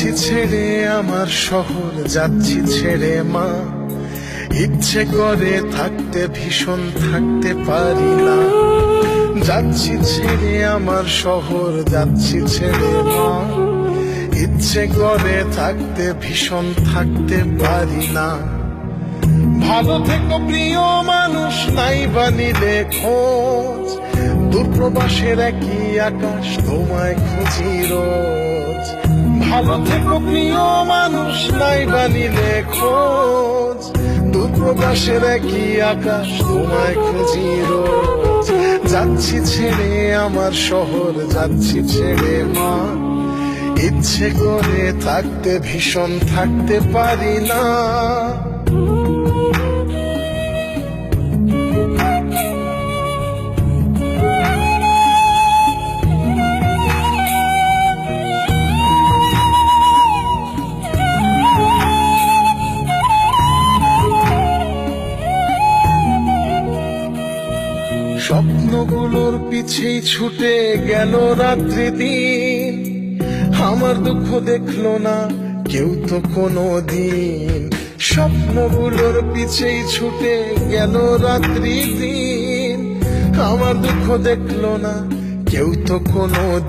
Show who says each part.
Speaker 1: যাচ্ছি ছেড়ে আমার শহর, যাচ্ছি ছেড়ে মা। ইচ্ছে করে থাকতে ভীষণ, থাকতে পারি না। যাচ্ছি ছেড়ে আমার শহর, যাচ্ছি ছেড়ে মা। ইচ্ছে করে থাকতে ভীষণ, থাকতে পারি না। ভালো থেকো প্রিয় মানুষ, নাই বানিলে খোঁজ। দূরপ্রবাসের একই আকাশ, তোমায় খুঁজি রোজ। ভালো থেকো প্রিয় মানুষ, নাই বানিলে খোঁজ। দূরপ্রবাসের একই আকাশ, তোমায় খুঁজি রোজ। যাচ্ছি ছেড়ে আমার শহর, যাচ্ছি ছেড়ে মা। ইচ্ছে করে থাকতে ভীষণ, থাকতে পারি না। স্বপ্নগুলোর পিছেই ছুটে গেল রাত্রি দিন। আমার দুঃখ দেখলো না কেউ তো কোনো দিন। স্বপ্নগুলোর পিছেই ছুটে গেল রাত্রি দিন। আমার দুঃখ দেখলো না কেউ তো কোনো দিন।